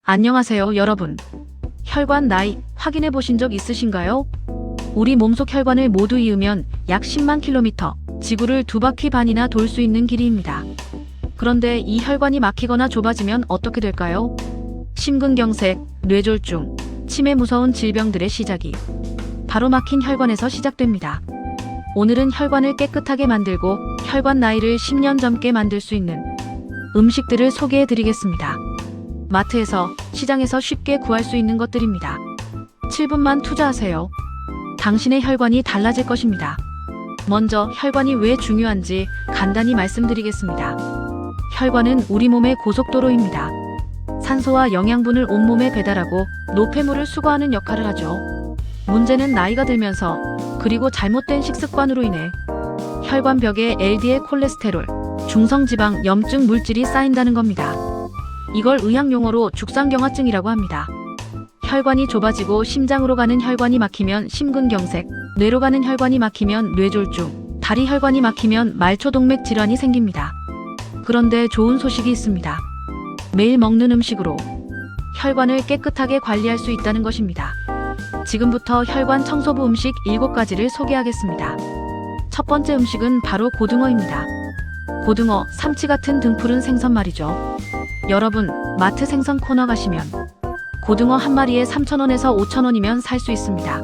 안녕하세요, 여러분. 혈관 나이 확인해 보신 적 있으신가요? 우리 몸속 혈관을 모두 이으면 약 10만 킬로미터, 지구를 2바퀴 반이나 돌 수 있는 길이입니다. 그런데 이 혈관이 막히거나 좁아지면 어떻게 될까요? 심근경색, 뇌졸중, 치매 무서운 질병들의 시작이 바로 막힌 혈관에서 시작됩니다. 오늘은 혈관을 깨끗하게 만들고 혈관 나이를 10년 젊게 만들 수 있는 음식들을 소개해 드리겠습니다. 마트에서, 시장에서 쉽게 구할 수 있는 것들입니다. 7분만 투자하세요. 당신의 혈관이 달라질 것입니다. 먼저 혈관이 왜 중요한지 간단히 말씀드리겠습니다. 혈관은 우리 몸의 고속도로입니다. 산소와 영양분을 온몸에 배달하고 노폐물을 수거하는 역할을 하죠. 문제는 나이가 들면서, 그리고 잘못된 식습관으로 인해 혈관벽에 LDL 콜레스테롤, 중성지방, 염증 물질이 쌓인다는 겁니다. 이걸 의학용어로 죽상경화증이라고 합니다. 혈관이 좁아지고 심장으로 가는 혈관이 막히면 심근경색, 뇌로 가는 혈관이 막히면 뇌졸중, 다리 혈관이 막히면 말초동맥 질환이 생깁니다. 그런데 좋은 소식이 있습니다. 매일 먹는 음식으로 혈관을 깨끗하게 관리할 수 있다는 것입니다. 지금부터 혈관 청소부 음식 7가지를 소개하겠습니다. 첫 번째 음식은 바로 고등어입니다. 고등어, 삼치 같은 등푸른 생선 말이죠. 여러분, 마트 생선 코너 가시면 고등어 한 마리에 3,000원에서 5,000원이면 살 수 있습니다.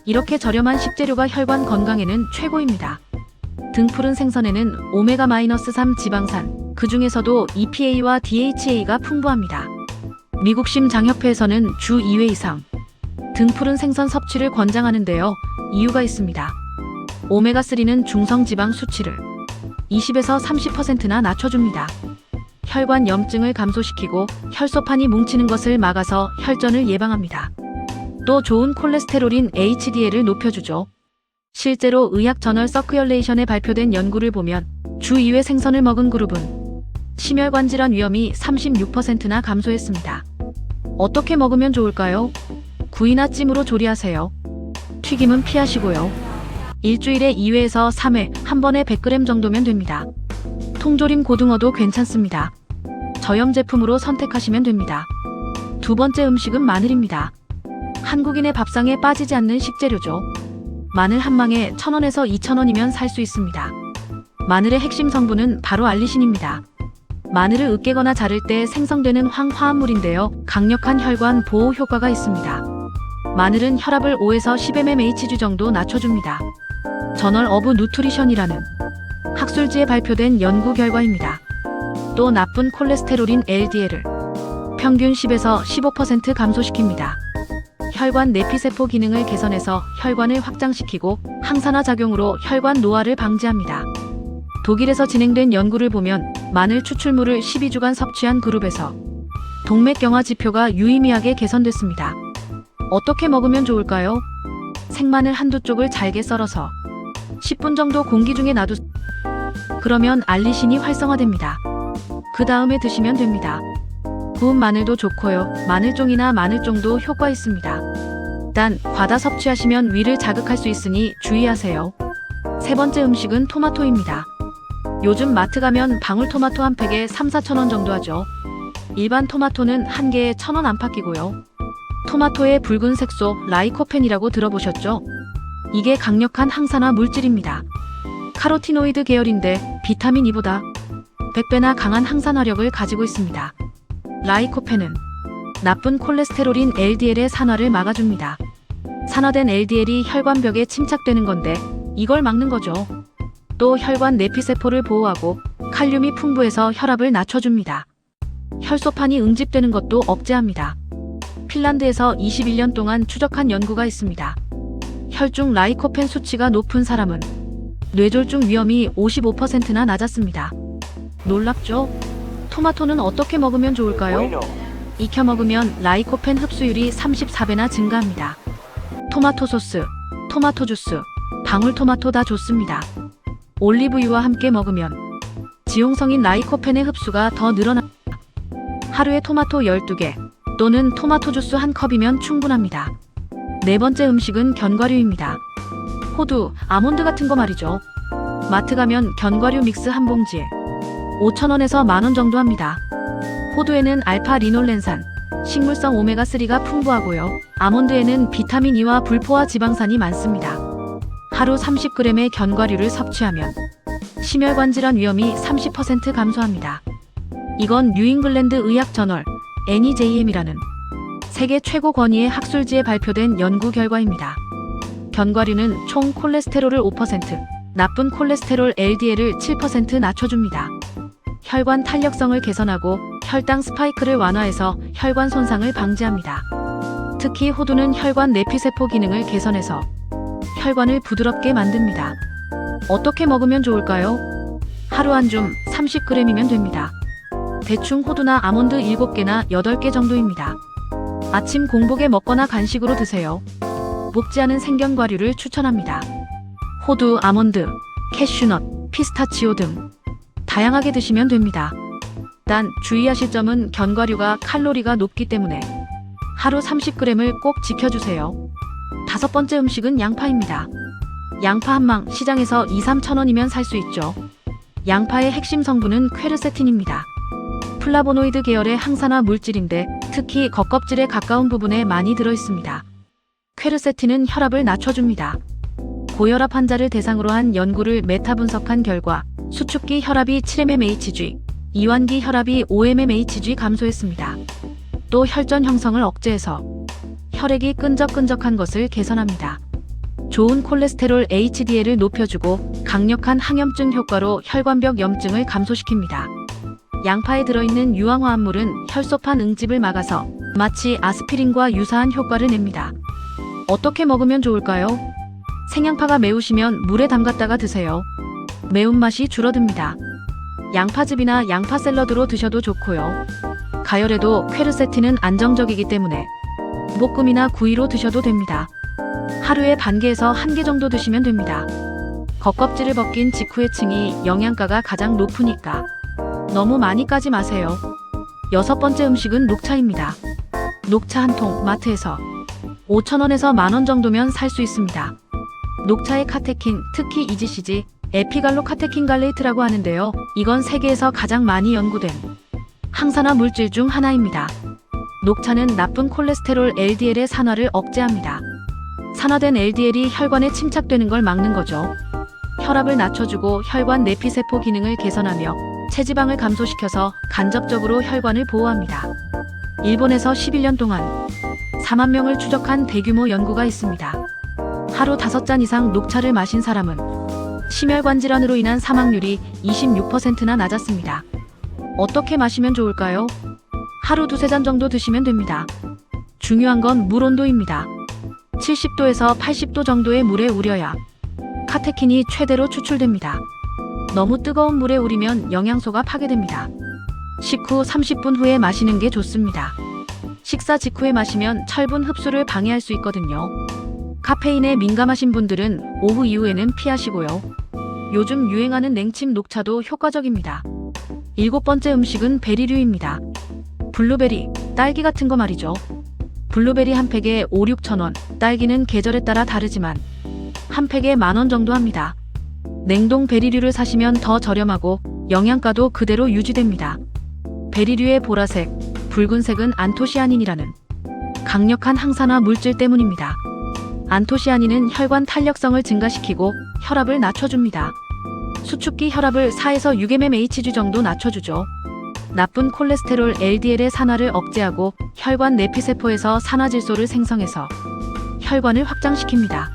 이렇게 저렴한 식재료가 혈관 건강에는 최고입니다. 등푸른 생선에는 오메가-3 지방산, 그 중에서도 EPA와 DHA가 풍부합니다. 미국 심장협회에서는 주 2회 이상 등푸른 생선 섭취를 권장하는데요. 이유가 있습니다. 오메가3는 중성지방 수치를 20에서 30%나 낮춰줍니다. 혈관 염증을 감소시키고 혈소판이 뭉치는 것을 막아서 혈전을 예방합니다. 또 좋은 콜레스테롤인 HDL을 높여주죠. 실제로 의학 저널 서큘레이션에 발표된 연구를 보면 주 2회 생선을 먹은 그룹은 심혈관 질환 위험이 36%나 감소했습니다. 어떻게 먹으면 좋을까요? 구이나 찜으로 조리하세요. 튀김은 피하시고요. 일주일에 2회에서 3회, 한 번에 100g 정도면 됩니다. 통조림 고등어도 괜찮습니다. 저염 제품으로 선택하시면 됩니다. 두 번째 음식은 마늘입니다. 한국인의 밥상에 빠지지 않는 식재료죠. 마늘 한 망에 1,000원에서 2,000원이면 살 수 있습니다. 마늘의 핵심 성분은 바로 알리신입니다. 마늘을 으깨거나 자를 때 생성되는 황화합물인데요. 강력한 혈관 보호 효과가 있습니다. 마늘은 혈압을 5에서 10mmHg 정도 낮춰줍니다. 저널 오브 누트리션이라는 학술지에 발표된 연구 결과입니다. 또 나쁜 콜레스테롤인 LDL을 평균 10에서 15% 감소시킵니다. 혈관 내피세포 기능을 개선해서 혈관을 확장시키고 항산화 작용으로 혈관 노화를 방지합니다. 독일에서 진행된 연구를 보면 마늘 추출물을 12주간 섭취한 그룹에서 동맥경화 지표가 유의미하게 개선됐습니다. 어떻게 먹으면 좋을까요? 생마늘 한두 쪽을 잘게 썰어서 10분 정도 공기 중에 놔두세요. 그러면 알리신이 활성화됩니다. 그 다음에 드시면 됩니다. 구운 마늘도 좋고요. 마늘종이나 마늘종도 효과 있습니다. 단, 과다 섭취하시면 위를 자극할 수 있으니 주의하세요. 세 번째 음식은 토마토입니다. 요즘 마트 가면 방울토마토 한 팩에 3-4,000원 정도 하죠. 일반 토마토는 한 개에 1,000원 안팎이고요. 토마토의 붉은 색소, 라이코펜이라고 들어보셨죠? 이게 강력한 항산화 물질입니다. 카로티노이드 계열인데 비타민 E보다 100배나 강한 항산화력을 가지고 있습니다. 라이코펜은 나쁜 콜레스테롤인 LDL의 산화를 막아줍니다. 산화된 LDL이 혈관벽에 침착되는 건데 이걸 막는 거죠. 또 혈관 내피세포를 보호하고 칼륨이 풍부해서 혈압을 낮춰줍니다. 혈소판이 응집되는 것도 억제합니다. 핀란드에서 21년 동안 추적한 연구가 있습니다. 혈중 라이코펜 수치가 높은 사람은 뇌졸중 위험이 55%나 낮았습니다. 놀랍죠? 토마토는 어떻게 먹으면 좋을까요? 익혀 먹으면 라이코펜 흡수율이 34배나 증가합니다. 토마토 소스, 토마토 주스, 방울토마토 다 좋습니다. 올리브유와 함께 먹으면 지용성인 라이코펜의 흡수가 더 늘어납니다. 하루에 토마토 12개 또는 토마토 주스 한 컵이면 충분합니다. 네 번째 음식은 견과류입니다. 호두, 아몬드 같은 거 말이죠. 마트 가면 견과류 믹스 한 봉지에 5,000원에서 10,000원 정도 합니다. 호두에는 알파 리놀렌산, 식물성 오메가3가 풍부하고요. 아몬드에는 비타민 E와 불포화 지방산이 많습니다. 하루 30g의 견과류를 섭취하면 심혈관 질환 위험이 30% 감소합니다. 이건 뉴잉글랜드 의학 저널 NEJM이라는 세계 최고 권위의 학술지에 발표된 연구 결과입니다. 견과류는 총 콜레스테롤을 5%, 나쁜 콜레스테롤 LDL을 7% 낮춰줍니다. 혈관 탄력성을 개선하고 혈당 스파이크를 완화해서 혈관 손상을 방지합니다. 특히 호두는 혈관 내피세포 기능을 개선해서 혈관을 부드럽게 만듭니다. 어떻게 먹으면 좋을까요? 하루 한 줌 30g이면 됩니다. 대충 호두나 아몬드 7개나 8개 정도입니다. 아침 공복에 먹거나 간식으로 드세요. 먹지 않은 생견과류를 추천합니다. 호두, 아몬드, 캐슈넛, 피스타치오 등 다양하게 드시면 됩니다. 단 주의하실 점은 견과류가 칼로리가 높기 때문에 하루 30g을 꼭 지켜주세요. 5번째 음식은 양파입니다. 양파 한 망 시장에서 2-3천 원이면 살 수 있죠. 양파의 핵심 성분은 퀘르세틴입니다. 플라보노이드 계열의 항산화 물질인데 특히 겉껍질에 가까운 부분에 많이 들어있습니다. 퀘르세틴은 혈압을 낮춰줍니다. 고혈압 환자를 대상으로 한 연구를 메타 분석한 결과 수축기 혈압이 7mmHg, 이완기 혈압이 5mmHg 감소했습니다. 또 혈전 형성을 억제해서 혈액이 끈적끈적한 것을 개선합니다. 좋은 콜레스테롤 HDL을 높여주고 강력한 항염증 효과로 혈관벽 염증을 감소시킵니다. 양파에 들어있는 유황화합물은 혈소판 응집을 막아서 마치 아스피린과 유사한 효과를 냅니다. 어떻게 먹으면 좋을까요? 생양파가 매우시면 물에 담갔다가 드세요. 매운맛이 줄어듭니다. 양파즙이나 양파 샐러드로 드셔도 좋고요. 가열에도 퀘르세틴은 안정적이기 때문에 볶음이나 구이로 드셔도 됩니다. 하루에 반 개에서 1개 정도 드시면 됩니다. 겉껍질을 벗긴 직후의 층이 영양가가 가장 높으니까 너무 많이 까지 마세요. 6번째 음식은 녹차입니다. 녹차 한 통 마트에서 5,000원에서 만원 정도면 살 수 있습니다. 녹차의 카테킨, 특히 EGCG, 에피갈로카테킨 갈레이트라고 하는데요. 이건 세계에서 가장 많이 연구된 항산화 물질 중 하나입니다. 녹차는 나쁜 콜레스테롤 LDL의 산화를 억제합니다. 산화된 LDL이 혈관에 침착되는 걸 막는 거죠. 혈압을 낮춰주고 혈관 내피세포 기능을 개선하며 체지방을 감소시켜서 간접적으로 혈관을 보호합니다. 일본에서 11년 동안 4만 명을 추적한 대규모 연구가 있습니다. 하루 5잔 이상 녹차를 마신 사람은 심혈관 질환으로 인한 사망률이 26%나 낮았습니다. 어떻게 마시면 좋을까요? 하루 2-3잔 정도 드시면 됩니다. 중요한 건 물 온도입니다. 70도에서 80도 정도의 물에 우려야 카테킨이 최대로 추출됩니다. 너무 뜨거운 물에 우리면 영양소가 파괴됩니다. 식후 30분 후에 마시는 게 좋습니다. 식사 직후에 마시면 철분 흡수를 방해할 수 있거든요. 카페인에 민감하신 분들은 오후 이후에는 피하시고요. 요즘 유행하는 냉침 녹차도 효과적입니다. 7번째 음식은 베리류입니다. 블루베리, 딸기 같은 거 말이죠. 블루베리 한 팩에 5-6천 원, 딸기는 계절에 따라 다르지만 한 팩에 만원 정도 합니다. 냉동 베리류를 사시면 더 저렴하고 영양가도 그대로 유지됩니다. 베리류의 보라색, 붉은색은 안토시아닌이라는 강력한 항산화 물질 때문입니다. 안토시아닌은 혈관 탄력성을 증가시키고 혈압을 낮춰줍니다. 수축기 혈압을 4에서 6mmHg 정도 낮춰주죠. 나쁜 콜레스테롤 LDL의 산화를 억제하고 혈관 내피세포에서 산화질소를 생성해서 혈관을 확장시킵니다.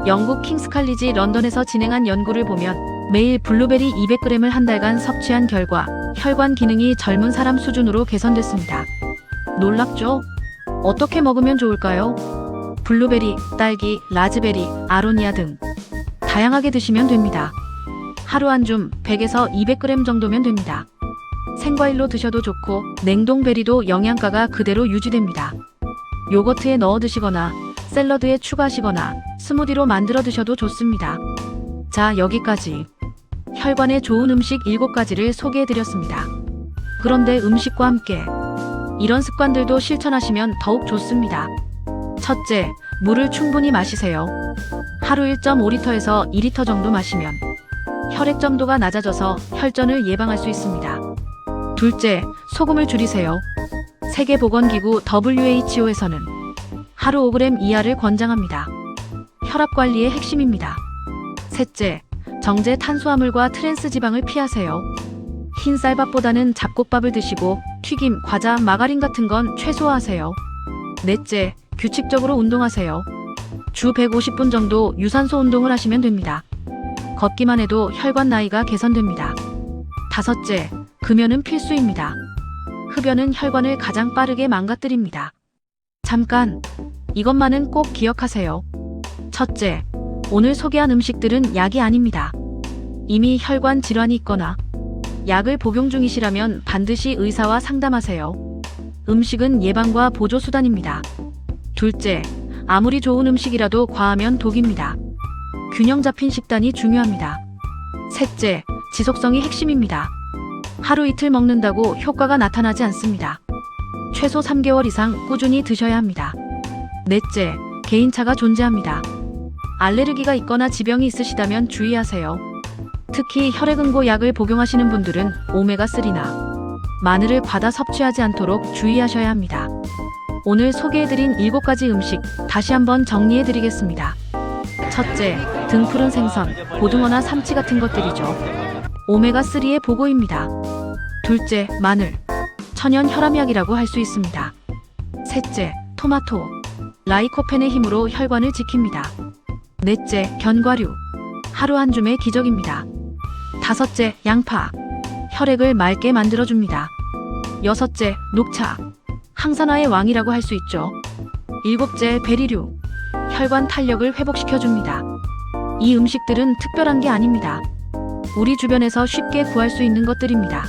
영국 킹스 칼리지 런던에서 진행한 연구를 보면 매일 블루베리 200g을 한 달간 섭취한 결과 혈관 기능이 젊은 사람 수준으로 개선됐습니다. 놀랍죠? 어떻게 먹으면 좋을까요? 블루베리, 딸기, 라즈베리, 아로니아 등 다양하게 드시면 됩니다. 하루 한 줌 100에서 200g 정도면 됩니다. 생과일로 드셔도 좋고 냉동베리도 영양가가 그대로 유지됩니다. 요거트에 넣어 드시거나 샐러드에 추가하시거나 스무디로 만들어 드셔도 좋습니다. 자, 여기까지 혈관에 좋은 음식 7가지를 소개해드렸습니다. 그런데 음식과 함께 이런 습관들도 실천하시면 더욱 좋습니다. 첫째, 물을 충분히 마시세요. 하루 1.5리터에서 2리터 정도 마시면 혈액 점도가 낮아져서 혈전을 예방할 수 있습니다. 둘째, 소금을 줄이세요. 세계보건기구 WHO에서는 하루 5g 이하를 권장합니다. 혈압 관리의 핵심입니다. 셋째, 정제 탄수화물과 트랜스 지방을 피하세요. 흰 쌀밥보다는 잡곡밥을 드시고 튀김, 과자, 마가린 같은 건 최소화하세요. 넷째, 규칙적으로 운동하세요. 주 150분 정도 유산소 운동을 하시면 됩니다. 걷기만 해도 혈관 나이가 개선됩니다. 다섯째, 금연은 필수입니다. 흡연은 혈관을 가장 빠르게 망가뜨립니다. 잠깐, 이것만은 꼭 기억하세요. 첫째, 오늘 소개한 음식들은 약이 아닙니다. 이미 혈관 질환이 있거나 약을 복용 중이시라면 반드시 의사와 상담하세요. 음식은 예방과 보조 수단입니다. 둘째, 아무리 좋은 음식이라도 과하면 독입니다. 균형 잡힌 식단이 중요합니다. 셋째, 지속성이 핵심입니다. 하루 이틀 먹는다고 효과가 나타나지 않습니다. 최소 3개월 이상 꾸준히 드셔야 합니다. 넷째, 개인차가 존재합니다. 알레르기가 있거나 지병이 있으시다면 주의하세요. 특히 혈액응고 약을 복용하시는 분들은 오메가3나 마늘을 과다 섭취하지 않도록 주의하셔야 합니다. 오늘 소개해드린 7가지 음식 다시 한번 정리해드리겠습니다. 첫째, 등푸른 생선, 고등어나 삼치 같은 것들이죠. 오메가3의 보고입니다. 둘째, 마늘, 천연 혈압약이라고 할 수 있습니다. 셋째, 토마토, 라이코펜의 힘으로 혈관을 지킵니다. 넷째, 견과류, 하루 한 줌의 기적입니다. 다섯째, 양파, 혈액을 맑게 만들어줍니다. 여섯째, 녹차, 항산화의 왕이라고 할 수 있죠. 일곱째, 베리류, 혈관 탄력을 회복시켜줍니다. 이 음식들은 특별한 게 아닙니다. 우리 주변에서 쉽게 구할 수 있는 것들입니다.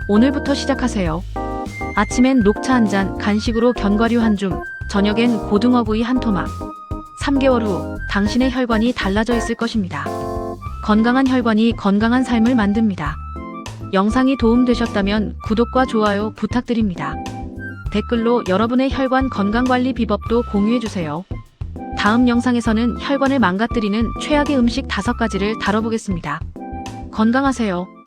오늘부터 시작하세요. 아침엔 녹차 한 잔, 간식으로 견과류 한 줌, 저녁엔 고등어구이 한 토막. 3개월 후 당신의 혈관이 달라져 있을 것입니다. 건강한 혈관이 건강한 삶을 만듭니다. 영상이 도움되셨다면 구독과 좋아요 부탁드립니다. 댓글로 여러분의 혈관 건강관리 비법도 공유해주세요. 다음 영상에서는 혈관을 망가뜨리는 최악의 음식 5가지를 다뤄보겠습니다. 건강하세요.